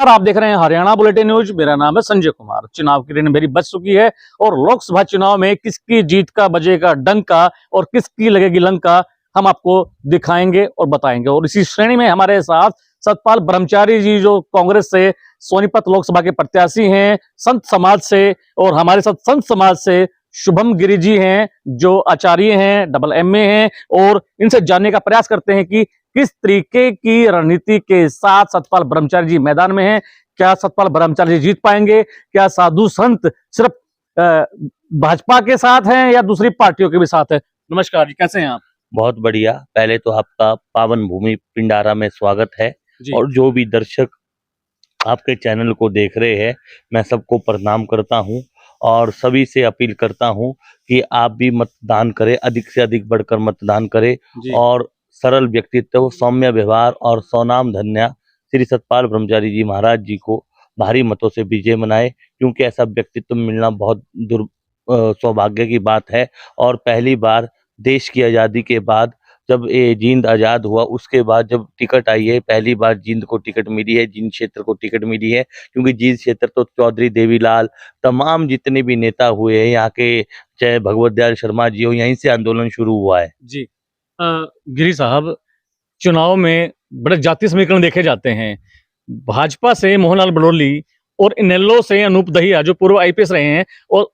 और आप देख रहे हैं हरियाणा बुलेटिन न्यूज। मेरा नाम है संजय कुमार। चुनाव की रण मेरी बज चुकी है और लोकसभा चुनाव में किसकी जीत का बजेगा डंका और किसकी लगेगी लंका, हम आपको दिखाएंगे और बताएंगे। और इसी श्रेणी में हमारे साथ सतपाल ब्रह्मचारी जी, जो कांग्रेस से सोनीपत लोकसभा के प्रत्याशी हैं, संत समाज से, और हमारे साथ संत समाज से शुभम गिरी जी हैं, जो आचार्य हैं, डबल MA हैं, और इनसे जानने का प्रयास करते हैं कि किस तरीके की रणनीति के साथ सतपाल ब्रह्मचारी जी मैदान में हैं। क्या सतपाल ब्रह्मचारी जी जीत पाएंगे? क्या साधु संत सिर्फ भाजपा के साथ हैं या दूसरी पार्टियों के भी साथ है? नमस्कार जी, कैसे हैं आप? बहुत बढ़िया। पहले तो आपका पावन भूमि पिंडारा में स्वागत है जी। और जो भी दर्शक आपके चैनल को देख रहे हैं, मैं सबको प्रणाम करता हूं और सभी से अपील करता हूं कि आप भी मतदान करें, अधिक से अधिक बढ़कर मतदान करें जी। और सरल व्यक्तित्व, सौम्य व्यवहार और सौनाम धन्या श्री सतपाल ब्रह्मचारी जी महाराज जी को भारी मतों से विजय मनाए, क्योंकि ऐसा व्यक्तित्व मिलना बहुत सौभाग्य की बात है। और पहली बार देश की आज़ादी के बाद जब ये जींद आज़ाद हुआ, उसके बाद जब टिकट आई है, पहली बार जींद को टिकट मिली है, जींद क्षेत्र को टिकट मिली है, क्योंकि जींद क्षेत्र तो चौधरी देवीलाल, तमाम जितने भी नेता हुए हैं यहाँ के, चाहे भगवत दयाल शर्मा जी हो, यहीं से आंदोलन शुरू हुआ है। जी। गिरी साहब, चुनाव में बड़े जातीय समीकरण देखे जाते हैं। भाजपा से मोहनलाल बड़ोली और इनेलो से अनूप दहिया, जो पूर्व IPS रहे हैं, और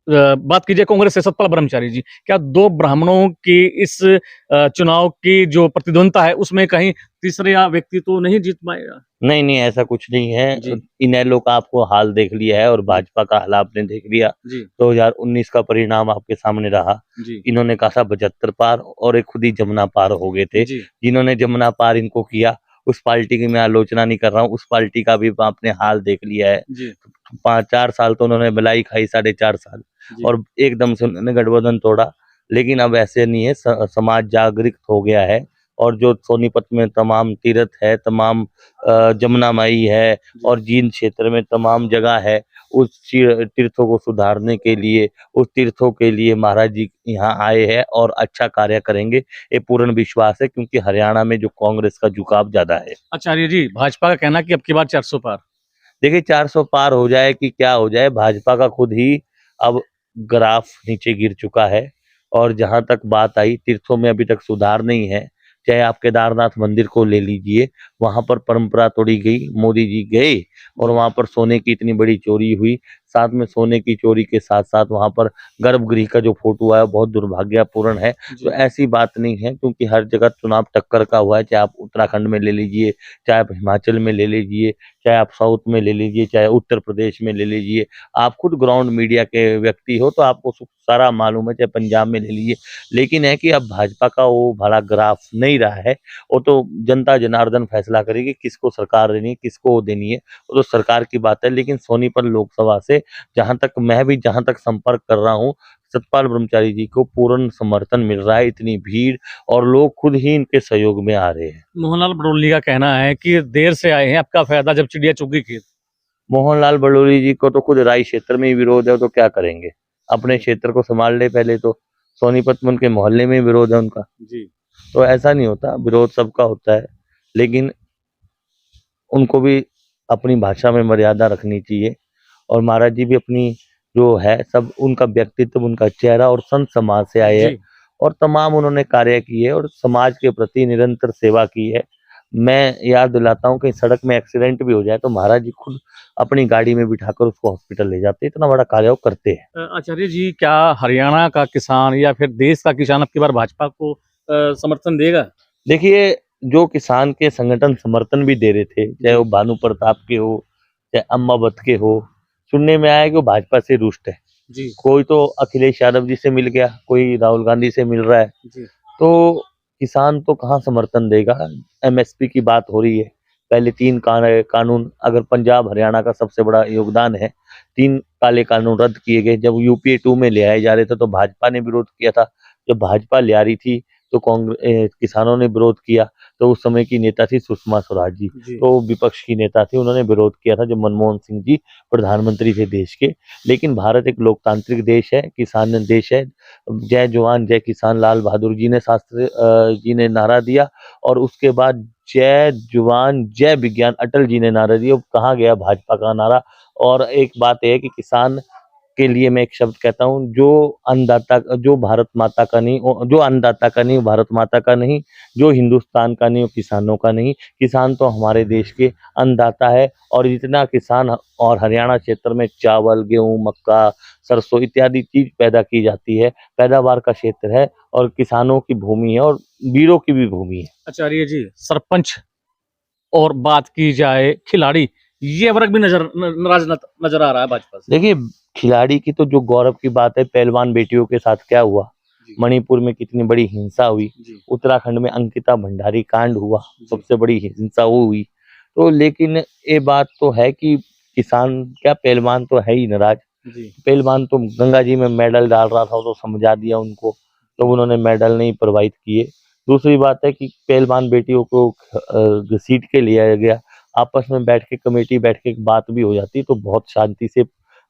बात कीजिए कांग्रेस से सतपाल ब्रह्मचारी जी, क्या दो ब्राह्मणों की इस चुनाव की जो प्रतिद्वंदता है उसमें कहीं तीसरा व्यक्ति तो नहीं जीत पाएगा? नहीं नहीं, ऐसा कुछ नहीं है। इनेलो का आपको हाल देख लिया है और भाजपा का हाल आपने देख लिया। 2019 का परिणाम आपके सामने रहा। इन्होंने कहा था 75 पार और एक खुद ही जमुना पार हो गए थे। जिन्होंने जमुना पार इनको किया, उस पार्टी की मैं आलोचना नहीं कर रहा हूँ, उस पार्टी का भी आपने हाल देख लिया है। 4 साल तो उन्होंने मलाई खाई, 4.5 साल, और एकदम से उन्होंने गठबंधन तोड़ा। लेकिन अब ऐसे नहीं है, समाज जागृत हो गया है और जो सोनीपत में तमाम तीर्थ है, तमाम जमुना माई है और जींद क्षेत्र में तमाम जगह है, उस तीर्थों को सुधारने के लिए, उस तीर्थों के लिए महाराज जी यहाँ आए हैं और अच्छा कार्य करेंगे, ये पूर्ण विश्वास है, क्योंकि हरियाणा में जो कांग्रेस का झुकाव ज्यादा है। आचार्य जी, भाजपा का कहना कि अब की बार 400 पार। देखिए, 400 पार हो जाए कि क्या हो जाए, भाजपा का खुद ही अब ग्राफ नीचे गिर चुका है। और जहां तक बात आई, तीर्थों में अभी तक सुधार नहीं है। चाहे आप केदारनाथ मंदिर को ले लीजिए, वहां पर परंपरा तोड़ी गई, मोदी जी गए और वहां पर सोने की इतनी बड़ी चोरी हुई। साथ में सोने की चोरी के साथ साथ वहां पर गर्भगृह का जो फोटो आया बहुत दुर्भाग्यपूर्ण है। तो ऐसी बात नहीं है, क्योंकि हर जगह चुनाव टक्कर का हुआ है। चाहे आप उत्तराखंड में ले लीजिए, चाहे आप हिमाचल में ले लीजिए, चाहे आप साउथ में ले लीजिए, चाहे उत्तर प्रदेश में ले लीजिए। आप खुद ग्राउंड मीडिया के व्यक्ति हो तो आपको सारा मालूम है, चाहे पंजाब में ले लीजिए। लेकिन है कि अब भाजपा का वो भला ग्राफ नहीं रहा है। वो तो जनता जनार्दन फैसला करेगी किसको सरकार देनी है, किसको वो देनी है, वो तो सरकार की बात है। लेकिन सोनीपत लोकसभा से जहां तक संपर्क कर रहा हूँ, सतपाल ब्रह्मचारी जी को पूर्ण समर्थन मिल रहा है। इतनी भीड़ और लोग खुद ही इनके सहयोग में आ रहे हैं। मोहनलाल बड़ोली का कहना है कि देर से आए हैं, आपका फायदा जब चिड़िया चुगी खेत। मोहनलाल बड़ोली जी को तो खुद राय क्षेत्र में ही विरोध है, तो क्या करेंगे? अपने क्षेत्र को संभाल ले पहले तो। सोनीपत में उनके मोहल्ले में विरोध है उनका। तो ऐसा नहीं होता, विरोध सबका होता है, लेकिन उनको भी अपनी भाषा में मर्यादा रखनी चाहिए। और महाराज जी भी अपनी जो है, सब उनका व्यक्तित्व, उनका चेहरा, और संत समाज से आए हैं और तमाम उन्होंने कार्य किए और समाज के प्रति निरंतर सेवा की है। मैं याद दिलाता हूँ कि सड़क में एक्सीडेंट भी हो जाए तो महाराज जी खुद अपनी गाड़ी में बिठाकर उसको हॉस्पिटल ले जाते हैं। इतना बड़ा कार्य वो करते हैं। आचार्य जी, क्या हरियाणा का किसान या फिर देश का किसान अब की बार भाजपा को समर्थन देगा? देखिए, जो किसान के संगठन समर्थन भी दे रहे थे, चाहे वो भानु प्रताप के हो, चाहे अम्मावत के हो, सुनने में आया कि वो भाजपा से रुष्ट है। कोई तो अखिलेश यादव जी से मिल गया, कोई राहुल गांधी से मिल रहा है। तो किसान तो कहाँ समर्थन देगा? MSP की बात हो रही है। पहले 3 कानून, अगर पंजाब हरियाणा का सबसे बड़ा योगदान है, 3 काले कानून रद्द किए गए। जब UPA 2 में ले आए जा रहे थे तो भाजपा ने विरोध किया था। जब भाजपा ले आ रही थी तो किसानों ने विरोध किया। तो उस समय की नेता थी सुषमा स्वराज जी, तो विपक्ष की नेता थी, उन्होंने विरोध किया था जब मनमोहन सिंह जी प्रधानमंत्री थे देश के। लेकिन भारत एक लोकतांत्रिक देश है, किसान देश है। जय जवान जय किसान, लाल बहादुर जी ने, शास्त्री जी ने नारा दिया और उसके बाद जय जवान जय विज्ञान अटल जी ने नारा दिया, कहाँ गया भाजपा का नारा। और एक बात है कि किसान के लिए मैं एक शब्द कहता हूँ, जो अन्नदाता, जो भारत माता का नहीं, जो अन्नदाता का नहीं, भारत माता का नहीं, जो हिंदुस्तान का नहीं, वो किसानों का नहीं। किसान तो हमारे देश के अन्नदाता है, और जितना किसान और हरियाणा क्षेत्र में चावल, गेहूं, मक्का, सरसों इत्यादि चीज पैदा की जाती है, पैदावार का क्षेत्र है, और किसानों की भूमि है, और वीरों की भी भूमि है। आचार्य जी, सरपंच और बात की जाए खिलाड़ी, ये वर्ग भी नाराज नजर आ रहा है भाजपा से। देखिए, खिलाड़ी की तो जो गौरव की बात है, पहलवान बेटियों के साथ क्या हुआ, जी। मणिपुर में कितनी बड़ी हिंसा हुई, जी। उत्तराखंड में अंकिता भंडारी कांड हुआ, जी। सबसे बड़ी हिंसा वो हुई। तो लेकिन ये बात तो है कि किसान क्या, पहलवान तो है ही नाराज। जी। पहलवान तो गंगा जी में मेडल डाल रहा था, तो समझा दिया उनको, तो उन्होंने मेडल नहीं प्रोवाइड किए। दूसरी बात है कि पहलवान बेटियों को घसीट के लिया गया, आपस में बैठ के कमेटी बैठ के बात भी हो जाती तो बहुत शांति से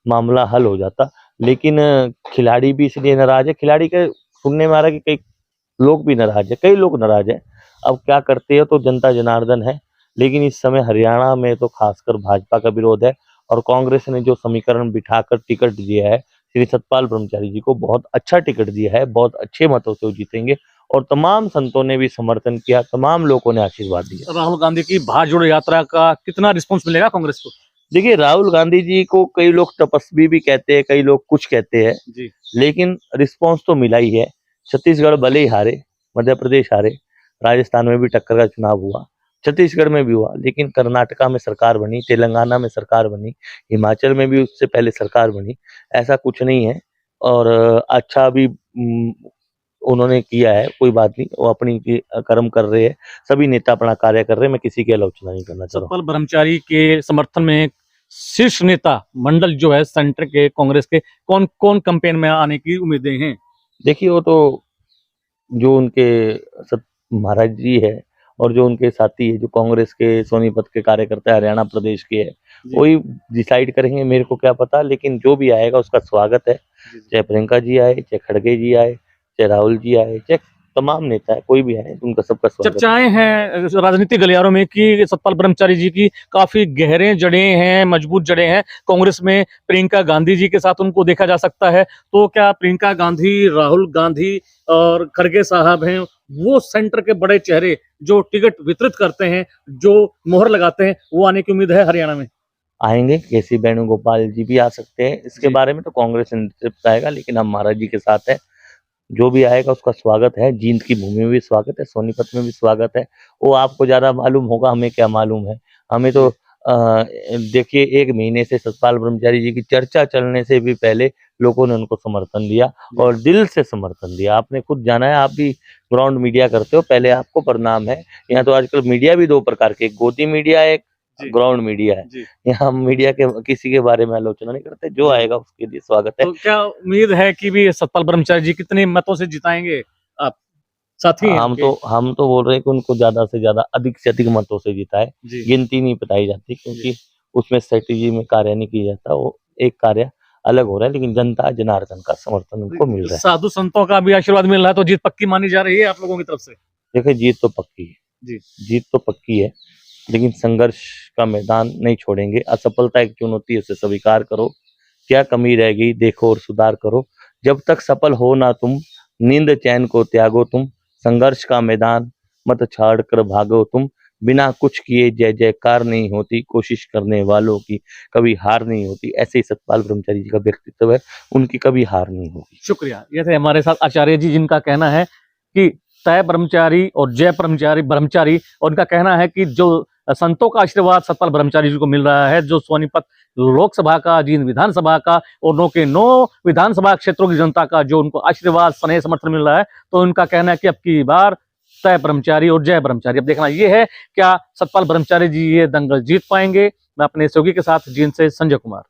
मामला हल हो जाता। लेकिन खिलाड़ी भी इसलिए नाराज है, खिलाड़ी के सुनने में आ रहा है कि कई लोग भी नाराज है, कई लोग नाराज है। अब क्या करते हो तो जनता जनार्दन है, लेकिन इस समय हरियाणा में तो खासकर भाजपा का विरोध है, और कांग्रेस ने जो समीकरण बिठाकर टिकट दिया है श्री सतपाल ब्रह्मचारी जी को, बहुत अच्छा टिकट दिया है, बहुत अच्छे मतों से वो जीतेंगे, और तमाम संतों ने भी समर्थन किया, तमाम लोगों ने आशीर्वाद दिया। राहुल गांधी की भारत जोड़ो यात्रा का कितना रिस्पॉन्स मिलेगा कांग्रेस को? देखिए, राहुल गांधी जी को कई लोग तपस्वी भी कहते हैं, कई लोग कुछ कहते हैं, जी। लेकिन रिस्पांस तो मिला ही है। छत्तीसगढ़ भले ही हारे, मध्य प्रदेश हारे, राजस्थान में भी टक्कर का चुनाव हुआ, छत्तीसगढ़ में भी हुआ, लेकिन कर्नाटका में सरकार बनी, तेलंगाना में सरकार बनी, हिमाचल में भी उससे पहले सरकार बनी। ऐसा कुछ नहीं है, और अच्छा भी उन्होंने किया है, कोई बात नहीं, वो अपनी कर्म कर रहे हैं, सभी नेता अपना कार्य कर रहे हैं, मैं किसी की आलोचना नहीं करना चाह रहा हूँ। सतपाल ब्रह्मचारी के समर्थन में शीर्ष नेता मंडल जो है सेंटर के कांग्रेस के, कौन कौन कैंपेन में आने की उम्मीदें हैं? देखिए, वो तो जो उनके सत महाराज जी है, और जो उनके साथी है, जो कांग्रेस के सोनीपत के कार्यकर्ता है, हरियाणा प्रदेश के है, जी। वही डिसाइड करेंगे, मेरे को क्या पता। लेकिन जो भी आएगा उसका स्वागत है, जी। चाहे प्रियंका जी आए, चाहे खड़गे जी आए, चाहे राहुल जी आए, चाहे तमाम नेता है, कोई भी आए, उनका सबका स्वागत है। चर्चाएं हैं राजनीतिक गलियारों में कि सतपाल ब्रह्मचारी जी की काफी गहरे जड़ें हैं, मजबूत जड़ें हैं कांग्रेस में, प्रियंका गांधी जी के साथ उनको देखा जा सकता है। तो क्या प्रियंका गांधी, राहुल गांधी और खड़गे साहब हैं वो सेंटर के बड़े चेहरे जो टिकट वितरित करते हैं, जो मोहर लगाते हैं, वो आने की उम्मीद है हरियाणा में? आएंगे, केसी वेणुगोपाल जी भी आ सकते हैं, इसके जी। बारे में तो कांग्रेस नेतृत्व आएगा, लेकिन हम महाराज जी के साथ है, जो भी आएगा उसका स्वागत है। जींद की भूमि में भी स्वागत है, सोनीपत में भी स्वागत है। वो आपको ज्यादा मालूम होगा, हमें क्या मालूम है। हमें तो देखिए, 1 महीने से सतपाल ब्रह्मचारी जी की चर्चा चलने से भी पहले लोगों ने उनको समर्थन दिया, और दिल से समर्थन दिया। आपने खुद जाना है, आप भी ग्राउंड मीडिया करते हो, पहले आपको प्रणाम है। यहाँ तो आजकल मीडिया भी 2 प्रकार के, एक गोदी मीडिया है, एक जी। ग्राउंड मीडिया है। जी। यहाँ हम मीडिया के किसी के बारे में आलोचना नहीं करते, जो आएगा उसके लिए स्वागत है। तो क्या उम्मीद है कि भी सतपाल ब्रह्मचारी जी कितने मतों से जिताएंगे? आप साथी हैं आपके? हम तो बोल रहे हैं कि उनको ज्यादा से ज्यादा, अधिक से अधिक मतों से जिताए। जी। गिनती नहीं बताई जाती, क्योंकि उसमें स्ट्रेटेजी में कार्य नहीं किया जाता, वो एक कार्य अलग हो रहा है, लेकिन जनता जनार्दन का समर्थन उनको मिल रहा है। साधु संतों का भी आशीर्वाद मिल रहा है, तो जीत पक्की मानी जा रही है आप लोगों की तरफ से? देखिए, जीत तो पक्की है, जी। जीत तो पक्की है, लेकिन संघर्ष का मैदान नहीं छोड़ेंगे। असफलता एक चुनौती है, उसे स्वीकार करो, क्या कमी रह गई देखो और सुधार करो। जब तक सफल हो ना तुम, नींद चैन को त्यागो तुम, संघर्ष का मैदान मत छाड़ कर भागो तुम। बिना कुछ किए जय जयकार नहीं होती, कोशिश करने वालों की कभी हार नहीं होती। ऐसे ही सतपाल ब्रह्मचारी जी का व्यक्तित्व है, उनकी कभी हार नहीं होगी। शुक्रिया। ये थे हमारे साथ आचार्य जी, जिनका कहना है कि तय ब्रह्मचारी और जय ब्रह्मचारी, और उनका कहना है कि जो संतों का आशीर्वाद सतपाल ब्रह्मचारी जी को मिल रहा है, जो सोनीपत लोकसभा का, जींद विधानसभा का और 9 के 9 विधानसभा क्षेत्रों की जनता का जो उनको आशीर्वाद, स्नेह, समर्थन मिल रहा है, तो उनका कहना है कि अब की बार तय ब्रह्मचारी और जय ब्रह्मचारी। अब देखना ये है क्या सतपाल ब्रह्मचारी जी ये दंगल जीत पाएंगे। मैं अपने सहयोगी के साथ जींद से संजय कुमार।